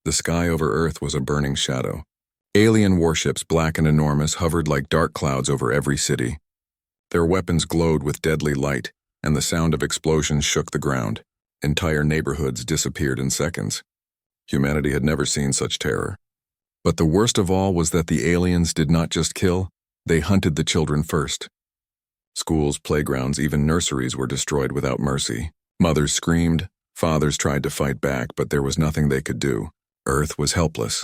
The sky over Earth was a burning shadow. Alien warships, black and enormous, hovered like dark clouds over every city. Their weapons glowed with deadly light, and the sound of explosions shook the ground. Entire neighborhoods disappeared in seconds. Humanity had never seen such terror. But the worst of all was that the aliens did not just kill, they hunted the children first. Schools, playgrounds, even nurseries were destroyed without mercy. Mothers screamed, fathers tried to fight back, but there was nothing they could do. Earth was helpless.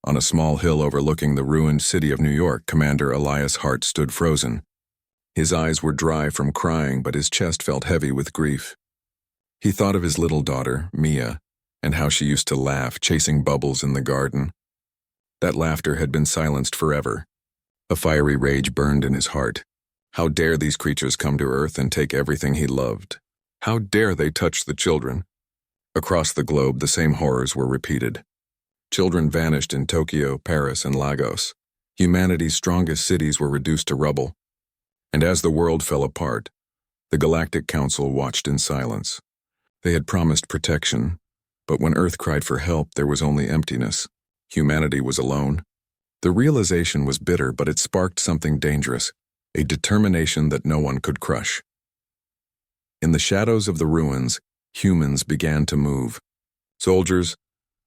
On a small hill overlooking the ruined city of New York, Commander Elias Hart stood frozen. His eyes were dry from crying, but his chest felt heavy with grief. He thought of his little daughter, Mia, and how she used to laugh, chasing bubbles in the garden. That laughter had been silenced forever. A fiery rage burned in his heart. How dare these creatures come to Earth and take everything he loved? How dare they touch the children? Across the globe, the same horrors were repeated. Children vanished in Tokyo, Paris, and Lagos. Humanity's strongest cities were reduced to rubble. And as the world fell apart, the Galactic Council watched in silence. They had promised protection, but when Earth cried for help, there was only emptiness. Humanity was alone. The realization was bitter, but it sparked something dangerous, a determination that no one could crush. In the shadows of the ruins, humans began to move. Soldiers,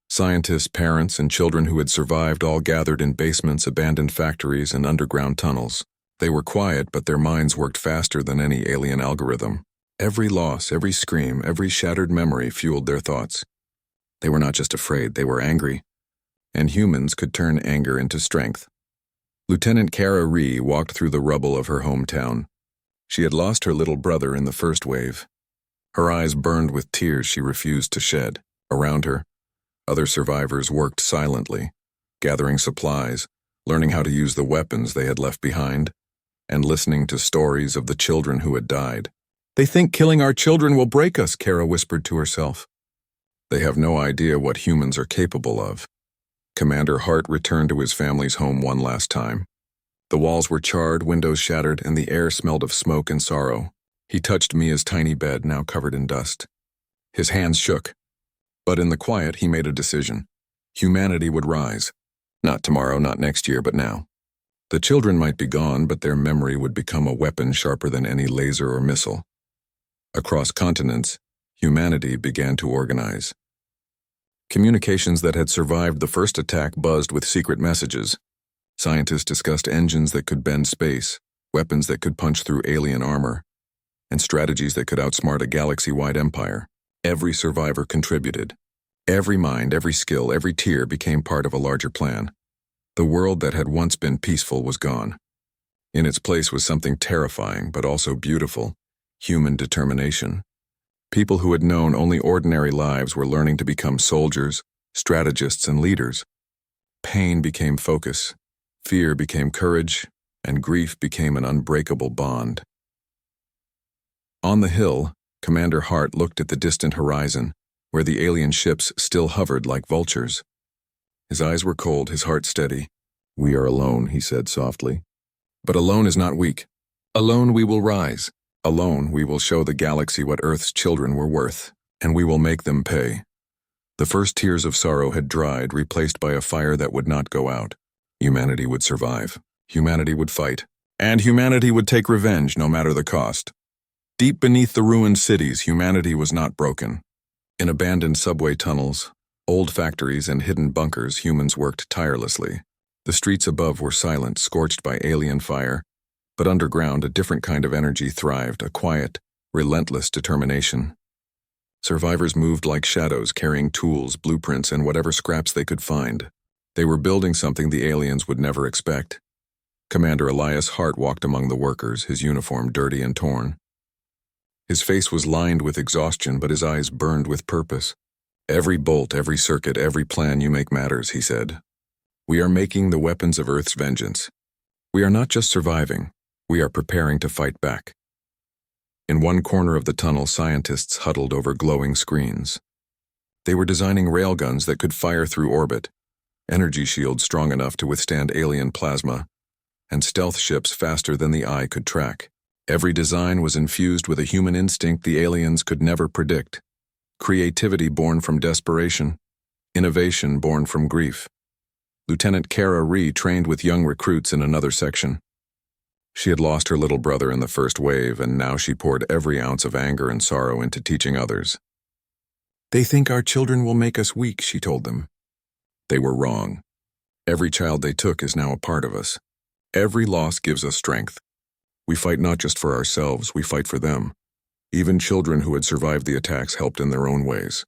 scientists, parents, and children who had survived all gathered in basements, abandoned factories, and underground tunnels. They were quiet, but their minds worked faster than any alien algorithm. Every loss, every scream, every shattered memory fueled their thoughts. They were not just afraid, they were angry. And humans could turn anger into strength. Lieutenant Kara Ree walked through the rubble of her hometown. She had lost her little brother in the first wave. Her eyes burned with tears she refused to shed. Around her, other survivors worked silently, gathering supplies, learning how to use the weapons they had left behind, and listening to stories of the children who had died. "They think killing our children will break us," Kara whispered to herself. "They have no idea what humans are capable of." Commander Hart returned to his family's home one last time. The walls were charred, windows shattered, and the air smelled of smoke and sorrow. He touched Mia's tiny bed, now covered in dust. His hands shook. But in the quiet, he made a decision. Humanity would rise. Not tomorrow, not next year, but now. The children might be gone, but their memory would become a weapon sharper than any laser or missile. Across continents, humanity began to organize. Communications that had survived the first attack buzzed with secret messages. Scientists discussed engines that could bend space, weapons that could punch through alien armor, and strategies that could outsmart a galaxy-wide empire. Every survivor contributed. Every mind, every skill, every tear became part of a larger plan. The world that had once been peaceful was gone. In its place was something terrifying, but also beautiful: human determination. People who had known only ordinary lives were learning to become soldiers, strategists, and leaders. Pain became focus, fear became courage, and grief became an unbreakable bond. On the hill, Commander Hart looked at the distant horizon, where the alien ships still hovered like vultures. His eyes were cold, his heart steady. "We are alone," he said softly. "But alone is not weak. Alone we will rise. Alone we will show the galaxy what Earth's children were worth, and we will make them pay." The first tears of sorrow had dried, replaced by a fire that would not go out. Humanity would survive. Humanity would fight. And humanity would take revenge, no matter the cost. Deep beneath the ruined cities, humanity was not broken. In abandoned subway tunnels, old factories, and hidden bunkers, humans worked tirelessly. The streets above were silent, scorched by alien fire, but underground a different kind of energy thrived, a quiet, relentless determination. Survivors moved like shadows, carrying tools, blueprints, and whatever scraps they could find. They were building something the aliens would never expect. Commander Elias Hart walked among the workers, his uniform dirty and torn. His face was lined with exhaustion, but his eyes burned with purpose. "Every bolt, every circuit, every plan you make matters," he said. "We are making the weapons of Earth's vengeance. We are not just surviving, we are preparing to fight back." In one corner of the tunnel, scientists huddled over glowing screens. They were designing railguns that could fire through orbit, energy shields strong enough to withstand alien plasma, and stealth ships faster than the eye could track. Every design was infused with a human instinct the aliens could never predict: creativity born from desperation. innovation born from grief. Lieutenant Kara Ree trained with young recruits in another section. She had lost her little brother in the first wave, and now she poured every ounce of anger and sorrow into teaching others. "They think our children will make us weak," she told them. They were wrong. Every child they took is now a part of us. Every loss gives us strength. We fight not just for ourselves, we fight for them. Even children who had survived the attacks helped in their own ways.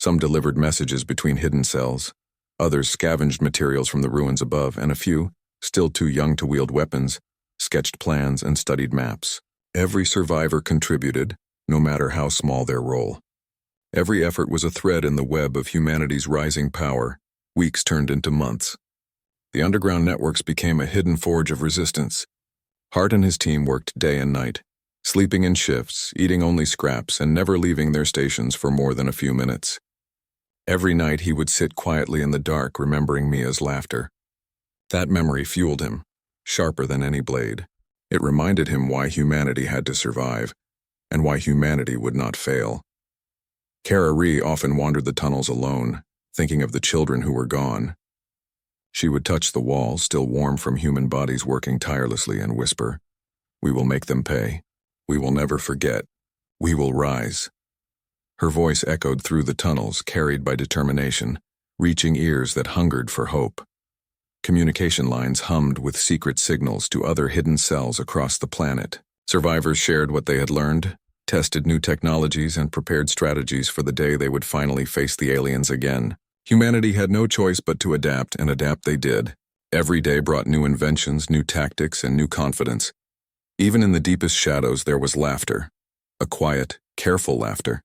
Some delivered messages between hidden cells, others scavenged materials from the ruins above, and a few, still too young to wield weapons, sketched plans and studied maps. Every survivor contributed, no matter how small their role. Every effort was a thread in the web of humanity's rising power. Weeks turned into months. The underground networks became a hidden forge of resistance. Hart and his team worked day and night, sleeping in shifts, eating only scraps, and never leaving their stations for more than a few minutes. Every night he would sit quietly in the dark, remembering Mia's laughter. That memory fueled him, sharper than any blade. It reminded him why humanity had to survive, and why humanity would not fail. Kara Ree often wandered the tunnels alone, thinking of the children who were gone. She would touch the walls, still warm from human bodies working tirelessly, and whisper, "We will make them pay. We will never forget. We will rise." Her voice echoed through the tunnels, carried by determination, reaching ears that hungered for hope. Communication lines hummed with secret signals to other hidden cells across the planet. Survivors shared what they had learned, tested new technologies, and prepared strategies for the day they would finally face the aliens again. Humanity had no choice but to adapt, and adapt they did. Every day brought new inventions, new tactics, and new confidence. Even in the deepest shadows there was laughter, a quiet, careful laughter.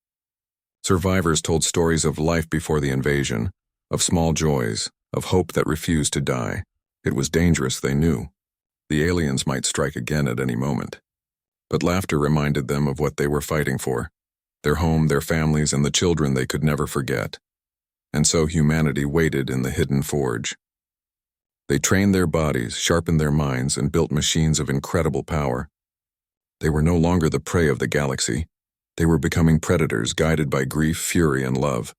Survivors told stories of life before the invasion, of small joys, of hope that refused to die. It was dangerous, they knew. The aliens might strike again at any moment. But laughter reminded them of what they were fighting for, their home, their families, and the children they could never forget. And so humanity waited in the hidden forge. They trained their bodies, sharpened their minds, and built machines of incredible power. They were no longer the prey of the galaxy. They were becoming predators, guided by grief, fury, and love.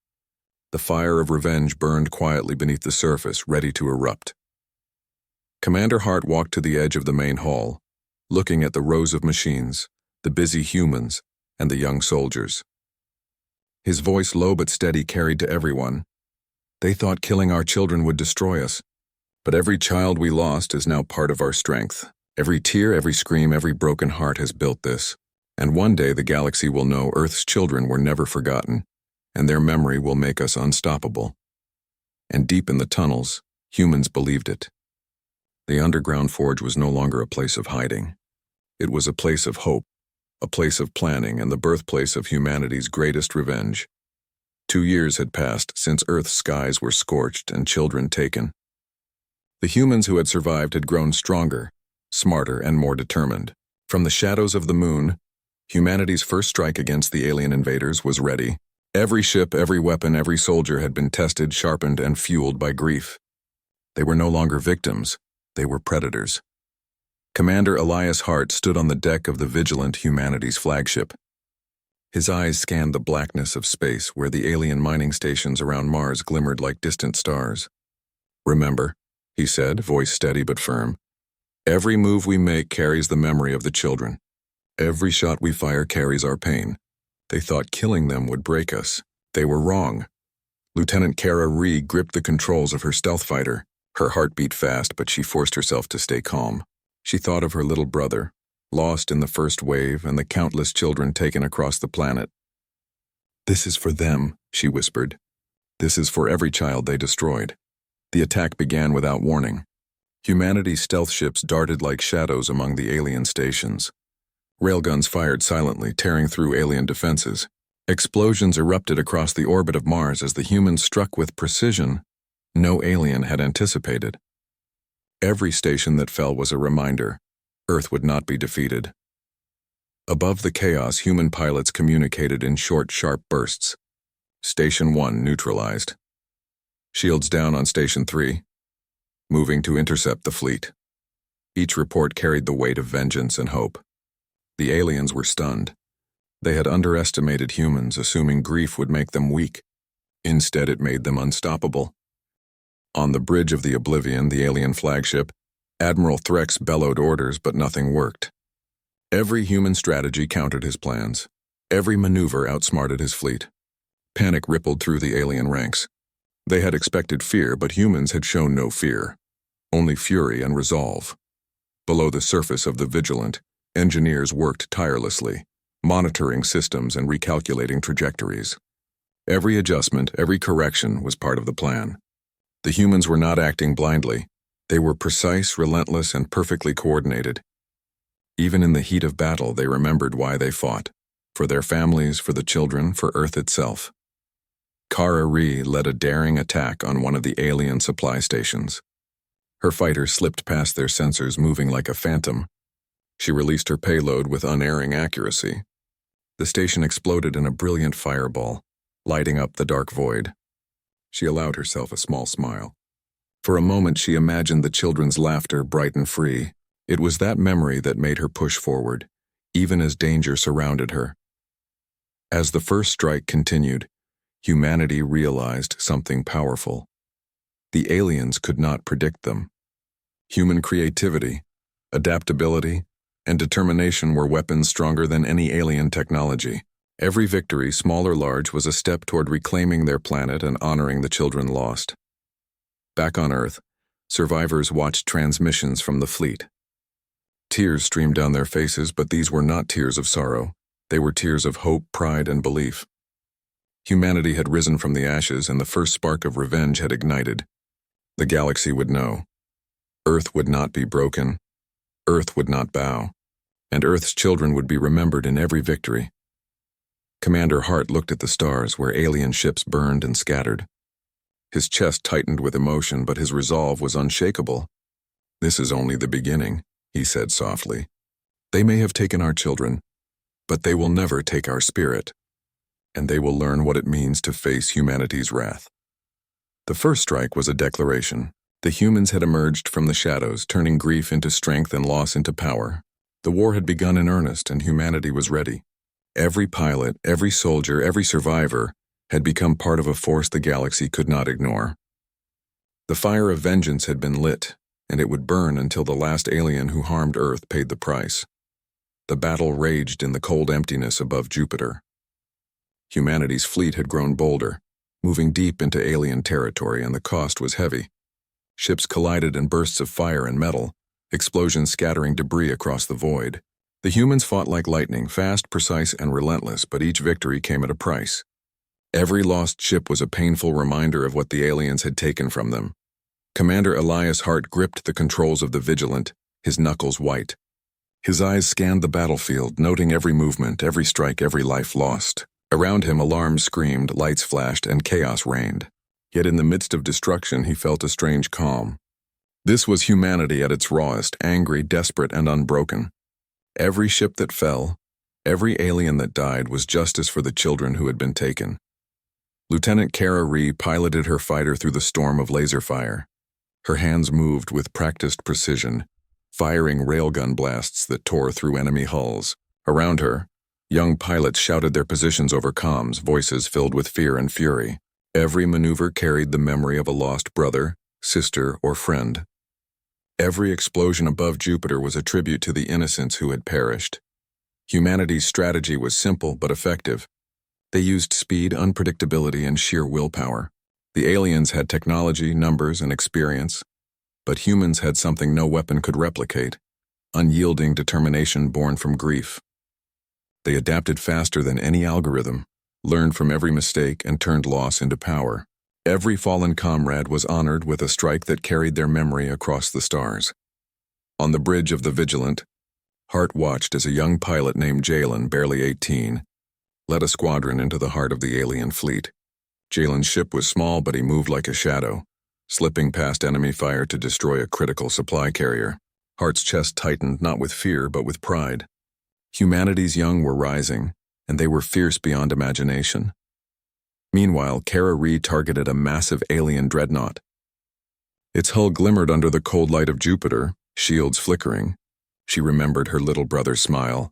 The fire of revenge burned quietly beneath the surface, ready to erupt. Commander Hart walked to the edge of the main hall, looking at the rows of machines, the busy humans, and the young soldiers. His voice, low but steady, carried to everyone. "They thought killing our children would destroy us. But every child we lost is now part of our strength. Every tear, every scream, every broken heart has built this. And one day the galaxy will know Earth's children were never forgotten, and their memory will make us unstoppable." And deep in the tunnels, humans believed it. The underground forge was no longer a place of hiding. It was a place of hope, a place of planning, and the birthplace of humanity's greatest revenge. 2 years had passed since Earth's skies were scorched and children taken. The humans who had survived had grown stronger, smarter, and more determined. From the shadows of the moon, humanity's first strike against the alien invaders was ready. Every ship, every weapon, every soldier had been tested, sharpened, and fueled by grief. They were no longer victims, they were predators. Commander Elias Hart stood on the deck of the vigilant humanity's flagship. His eyes scanned the blackness of space where the alien mining stations around Mars glimmered like distant stars. "Remember," he said, voice steady but firm, "every move we make carries the memory of the children. Every shot we fire carries our pain. They thought killing them would break us. They were wrong." Lieutenant Kara Ree gripped the controls of her stealth fighter. Her heart beat fast, but she forced herself to stay calm. She thought of her little brother, lost in the first wave, and the countless children taken across the planet. "This is for them," she whispered. "This is for every child they destroyed." The attack began without warning. Humanity's stealth ships darted like shadows among the alien stations. Railguns fired silently, tearing through alien defenses. Explosions erupted across the orbit of Mars as the humans struck with precision no alien had anticipated. Every station that fell was a reminder. Earth would not be defeated. Above the chaos, human pilots communicated in short, sharp bursts. Station 1 neutralized. Shields down on Station 3. Moving to intercept the fleet. Each report carried the weight of vengeance and hope. The aliens were stunned. They had underestimated humans, assuming grief would make them weak. Instead, it made them unstoppable. On the bridge of the Oblivion, the alien flagship, Admiral Threx bellowed orders, but nothing worked. Every human strategy countered his plans. Every maneuver outsmarted his fleet. Panic rippled through the alien ranks. They had expected fear, but humans had shown no fear. Only fury and resolve. Below the surface of the Vigilant, engineers worked tirelessly, monitoring systems and recalculating trajectories. Every adjustment, every correction was part of the plan. The humans were not acting blindly. They were precise, relentless, and perfectly coordinated. Even in the heat of battle, they remembered why they fought. For their families, for the children, for Earth itself. Kara Ree led a daring attack on one of the alien supply stations. Her fighter slipped past their sensors, moving like a phantom. She released her payload with unerring accuracy. The station exploded in a brilliant fireball, lighting up the dark void. She allowed herself a small smile. For a moment, she imagined the children's laughter, bright and free. It was that memory that made her push forward, even as danger surrounded her. As the first strike continued, humanity realized something powerful. The aliens could not predict them. Human creativity, adaptability, and determination were weapons stronger than any alien technology. Every victory, small or large, was a step toward reclaiming their planet and honoring the children lost. Back on Earth, survivors watched transmissions from the fleet. Tears streamed down their faces, but these were not tears of sorrow. They were tears of hope, pride, and belief. Humanity had risen from the ashes, and the first spark of revenge had ignited. The galaxy would know. Earth would not be broken. Earth would not bow. And Earth's children would be remembered in every victory. Commander Hart looked at the stars where alien ships burned and scattered. His chest tightened with emotion, but his resolve was unshakable. "This is only the beginning," he said softly. "They may have taken our children, but they will never take our spirit, and they will learn what it means to face humanity's wrath." The first strike was a declaration. The humans had emerged from the shadows, turning grief into strength and loss into power. The war had begun in earnest, and humanity was ready. Every pilot, every soldier, every survivor had become part of a force the galaxy could not ignore. The fire of vengeance had been lit, and it would burn until the last alien who harmed Earth paid the price. The battle raged in the cold emptiness above Jupiter. Humanity's fleet had grown bolder, moving deep into alien territory, and the cost was heavy. Ships collided in bursts of fire and metal, explosions scattering debris across the void. The humans fought like lightning, fast, precise, and relentless, but each victory came at a price. Every lost ship was a painful reminder of what the aliens had taken from them. Commander Elias Hart gripped the controls of the Vigilant, his knuckles white. His eyes scanned the battlefield, noting every movement, every strike, every life lost. Around him, alarms screamed, lights flashed, and chaos reigned. Yet in the midst of destruction, he felt a strange calm. This was humanity at its rawest, angry, desperate, and unbroken. Every ship that fell, every alien that died was justice for the children who had been taken. Lieutenant Kara Ree piloted her fighter through the storm of laser fire. Her hands moved with practiced precision, firing railgun blasts that tore through enemy hulls. Around her, young pilots shouted their positions over comms, voices filled with fear and fury. Every maneuver carried the memory of a lost brother, sister, or friend. Every explosion above Jupiter was a tribute to the innocents who had perished. Humanity's strategy was simple but effective. They used speed, unpredictability, and sheer willpower. The aliens had technology, numbers, and experience, but humans had something no weapon could replicate: unyielding determination born from grief. They adapted faster than any algorithm, learned from every mistake, and turned loss into power. Every fallen comrade was honored with a strike that carried their memory across the stars. On the bridge of the Vigilant, Hart watched as a young pilot named Jalen, barely 18, led a squadron into the heart of the alien fleet. Jalen's ship was small, but he moved like a shadow, slipping past enemy fire to destroy a critical supply carrier. Hart's chest tightened, not with fear, but with pride. Humanity's young were rising, and they were fierce beyond imagination. Meanwhile, Kara Ree targeted a massive alien dreadnought. Its hull glimmered under the cold light of Jupiter, shields flickering. She remembered her little brother's smile,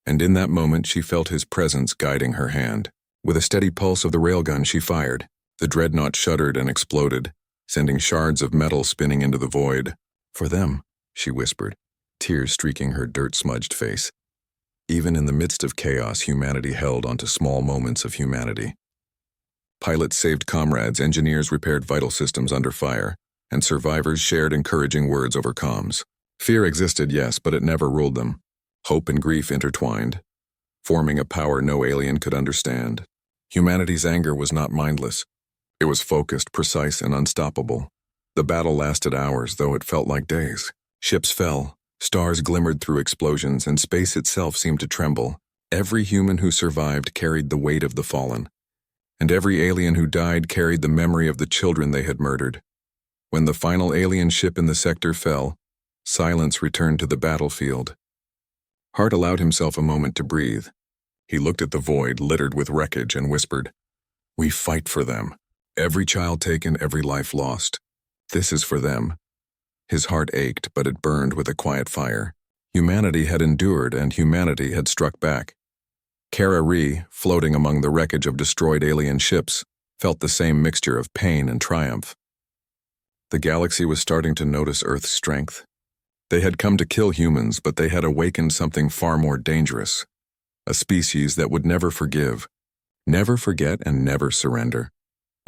and in that moment she felt his presence guiding her hand. With a steady pulse of the railgun, she fired. The dreadnought shuddered and exploded, sending shards of metal spinning into the void. "For them," she whispered, tears streaking her dirt-smudged face. Even in the midst of chaos, humanity held onto small moments of humanity. Pilots saved comrades, engineers repaired vital systems under fire, and survivors shared encouraging words over comms. Fear existed, yes, but it never ruled them. Hope and grief intertwined, forming a power no alien could understand. Humanity's anger was not mindless. It was focused, precise, and unstoppable. The battle lasted hours, though it felt like days. Ships fell, stars glimmered through explosions, and space itself seemed to tremble. Every human who survived carried the weight of the fallen, and every alien who died carried the memory of the children they had murdered. When the final alien ship in the sector fell, silence returned to the battlefield. Hart allowed himself a moment to breathe. He looked at the void littered with wreckage and whispered, "We fight for them. Every child taken, every life lost. This is for them." His heart ached, but it burned with a quiet fire. Humanity had endured, and humanity had struck back. Kara Ree, floating among the wreckage of destroyed alien ships, felt the same mixture of pain and triumph. The galaxy was starting to notice Earth's strength. They had come to kill humans, but they had awakened something far more dangerous. A species that would never forgive, never forget, and never surrender.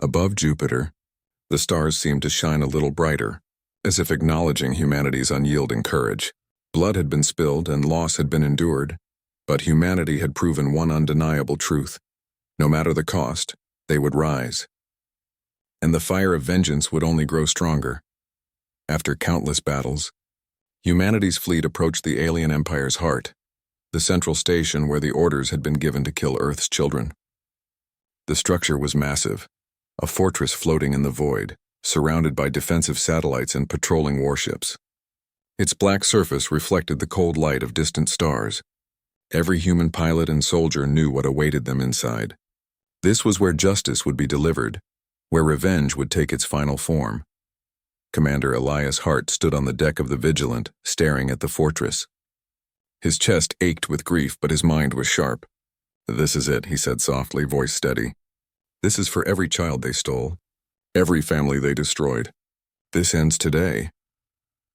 Above Jupiter, the stars seemed to shine a little brighter, as if acknowledging humanity's unyielding courage. Blood had been spilled and loss had been endured, but humanity had proven one undeniable truth. No matter the cost, they would rise. And the fire of vengeance would only grow stronger. After countless battles, humanity's fleet approached the alien empire's heart, the central station where the orders had been given to kill Earth's children. The structure was massive, a fortress floating in the void, surrounded by defensive satellites and patrolling warships. Its black surface reflected the cold light of distant stars. Every human pilot and soldier knew what awaited them inside. This was where justice would be delivered, where revenge would take its final form. Commander Elias Hart stood on the deck of the Vigilant, staring at the fortress. His chest ached with grief, but his mind was sharp. "This is it," he said softly, voice steady. "This is for every child they stole, every family they destroyed. This ends today."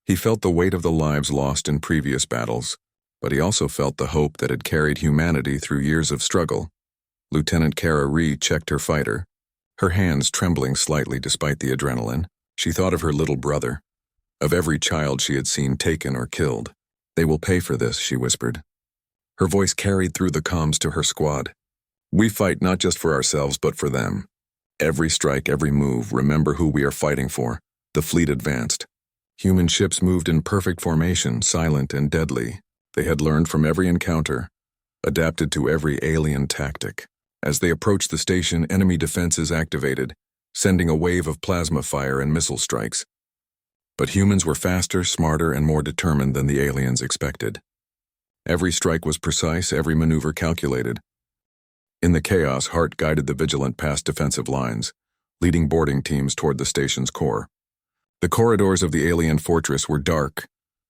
He felt the weight of the lives lost in previous battles, but he also felt the hope that had carried humanity through years of struggle. Lieutenant Kara Ree checked her fighter, her hands trembling slightly despite the adrenaline. She thought of her little brother, of every child she had seen taken or killed. "They will pay for this," she whispered. Her voice carried through the comms to her squad. "We fight not just for ourselves, but for them. Every strike, every move, remember who we are fighting for." The fleet advanced. Human ships moved in perfect formation, silent and deadly. They had learned from every encounter, adapted to every alien tactic. As they approached the station, enemy defenses activated, sending a wave of plasma fire and missile strikes. But humans were faster, smarter, and more determined than the aliens expected. Every strike was precise, every maneuver calculated. In the chaos, Hart guided the Vigilant past defensive lines, leading boarding teams toward the station's core. The corridors of the alien fortress were dark,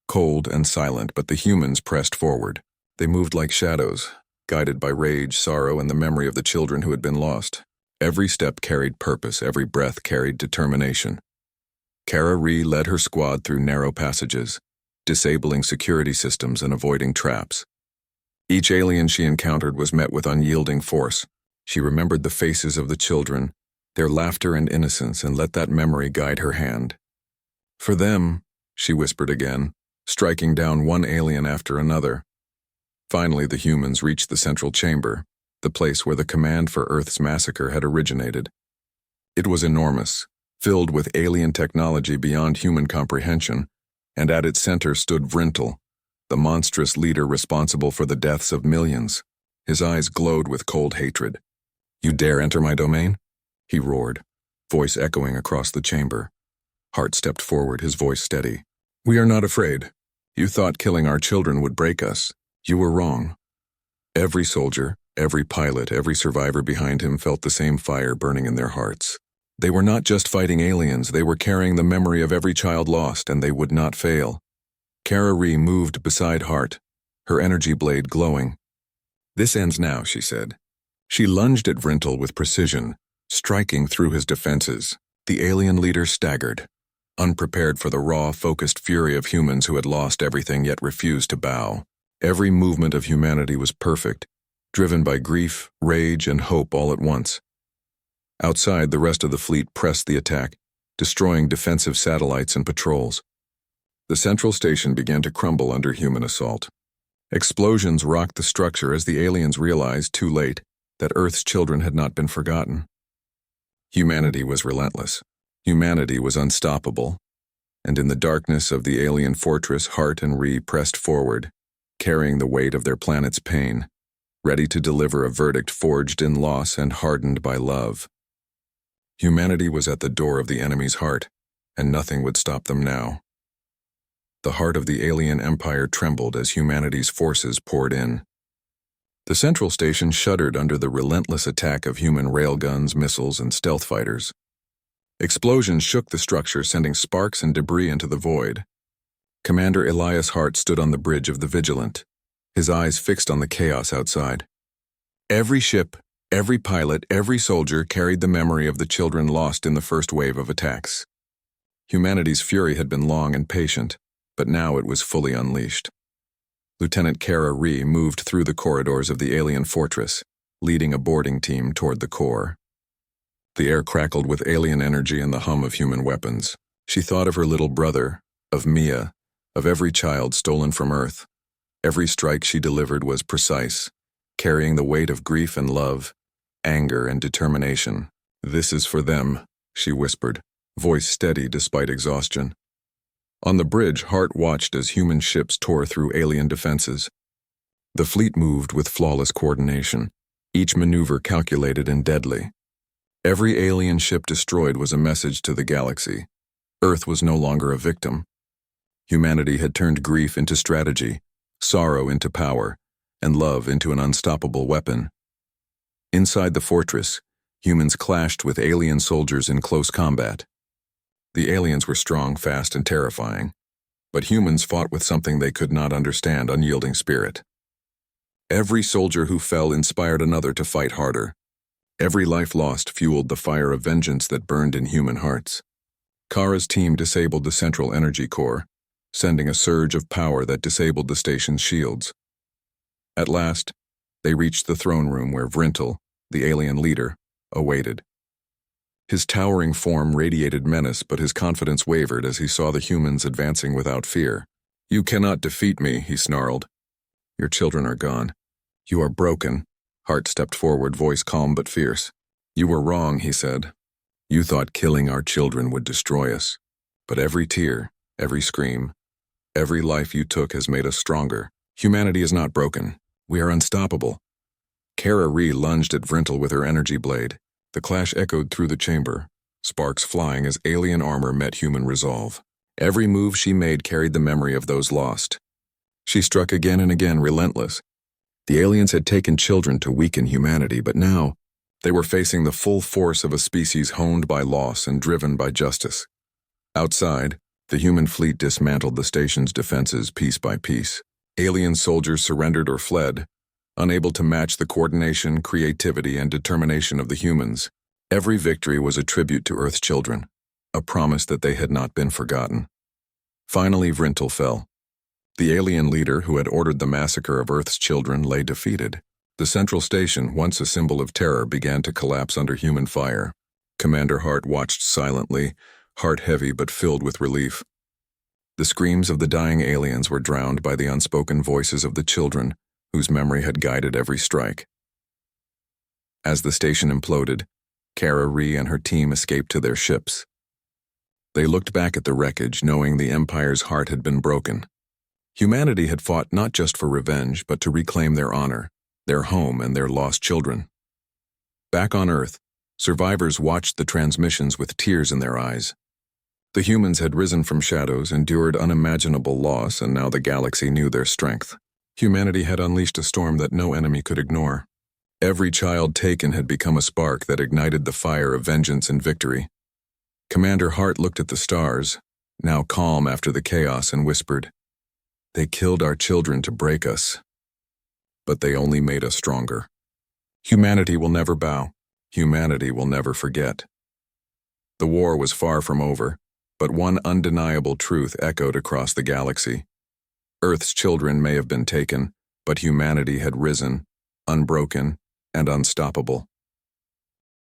cold, and silent, but the humans pressed forward. They moved like shadows, guided by rage, sorrow, and the memory of the children who had been lost. Every step carried purpose, every breath carried determination. Kara Ree led her squad through narrow passages, disabling security systems and avoiding traps. Each alien she encountered was met with unyielding force. She remembered the faces of the children, their laughter and innocence, and let that memory guide her hand. "For them," she whispered again, striking down one alien after another. Finally, the humans reached the central chamber, the place where the command for Earth's massacre had originated. It was enormous, filled with alien technology beyond human comprehension, and at its center stood Vrintel, the monstrous leader responsible for the deaths of millions. His eyes glowed with cold hatred. "You dare enter my domain?" he roared, voice echoing across the chamber. Hart stepped forward, his voice steady. "We are not afraid. You thought killing our children would break us. You were wrong." Every soldier, every pilot, every survivor behind him felt the same fire burning in their hearts. They were not just fighting aliens, they were carrying the memory of every child lost, and they would not fail. Kara Ree moved beside Hart, her energy blade glowing. "This ends now," she said. She lunged at Vrintel with precision, striking through his defenses. The alien leader staggered, unprepared for the raw, focused fury of humans who had lost everything yet refused to bow. Every movement of humanity was perfect, driven by grief, rage, and hope all at once. Outside, the rest of the fleet pressed the attack, destroying defensive satellites and patrols. The central station began to crumble under human assault. Explosions rocked the structure as the aliens realized, too late, that Earth's children had not been forgotten. Humanity was relentless. Humanity was unstoppable. And in the darkness of the alien fortress, Hart and Ree pressed forward, carrying the weight of their planet's pain, ready to deliver a verdict forged in loss and hardened by love. Humanity was at the door of the enemy's heart, and nothing would stop them now. The heart of the alien empire trembled as humanity's forces poured in. The central station shuddered under the relentless attack of human railguns, missiles, and stealth fighters. Explosions shook the structure, sending sparks and debris into the void. Commander Elias Hart stood on the bridge of the Vigilant, his eyes fixed on the chaos outside. Every ship, every pilot, every soldier carried the memory of the children lost in the first wave of attacks. Humanity's fury had been long and patient, but now it was fully unleashed. Lieutenant Kara Ree moved through the corridors of the alien fortress, leading a boarding team toward the core. The air crackled with alien energy and the hum of human weapons. She thought of her little brother, of Mia, of every child stolen from Earth. Every strike she delivered was precise, carrying the weight of grief and love, anger and determination. "This is for them," she whispered, voice steady despite exhaustion. On the bridge, Hart watched as human ships tore through alien defenses. The fleet moved with flawless coordination, each maneuver calculated and deadly. Every alien ship destroyed was a message to the galaxy. Earth was no longer a victim. Humanity had turned grief into strategy, sorrow into power, and love into an unstoppable weapon. Inside the fortress, humans clashed with alien soldiers in close combat. The aliens were strong, fast, and terrifying, but humans fought with something they could not understand: unyielding spirit. Every soldier who fell inspired another to fight harder. Every life lost fueled the fire of vengeance that burned in human hearts. Kara's team disabled the central energy core, sending a surge of power that disabled the station's shields. At last, they reached the throne room where Vrintel, the alien leader, awaited. His towering form radiated menace, but his confidence wavered as he saw the humans advancing without fear. "You cannot defeat me," he snarled. "Your children are gone. You are broken." Hart stepped forward, voice calm but fierce. "You were wrong," he said. "You thought killing our children would destroy us. But every tear, every scream, every life you took has made us stronger. Humanity is not broken. We are unstoppable." Kara Ree lunged at Vrintel with her energy blade. The clash echoed through the chamber, sparks flying as alien armor met human resolve. Every move she made carried the memory of those lost. She struck again and again, relentless. The aliens had taken children to weaken humanity, but now they were facing the full force of a species honed by loss and driven by justice. Outside, the human fleet dismantled the station's defenses piece by piece. Alien soldiers surrendered or fled, unable to match the coordination, creativity, and determination of the humans. Every victory was a tribute to Earth's children, a promise that they had not been forgotten. Finally, Vrintel fell. The alien leader who had ordered the massacre of Earth's children lay defeated. The central station, once a symbol of terror, began to collapse under human fire. Commander Hart watched silently, heart heavy but filled with relief. The screams of the dying aliens were drowned by the unspoken voices of the children, whose memory had guided every strike. As the station imploded, Kara Ree and her team escaped to their ships. They looked back at the wreckage, knowing the Empire's heart had been broken. Humanity had fought not just for revenge, but to reclaim their honor, their home, and their lost children. Back on Earth, survivors watched the transmissions with tears in their eyes. The humans had risen from shadows, endured unimaginable loss, and now the galaxy knew their strength. Humanity had unleashed a storm that no enemy could ignore. Every child taken had become a spark that ignited the fire of vengeance and victory. Commander Hart looked at the stars, now calm after the chaos, and whispered, "They killed our children to break us, but they only made us stronger. Humanity will never bow. humanity will never forget. The war was far from over, but one undeniable truth echoed across the galaxy. Earth's children may have been taken, but humanity had risen, unbroken and unstoppable.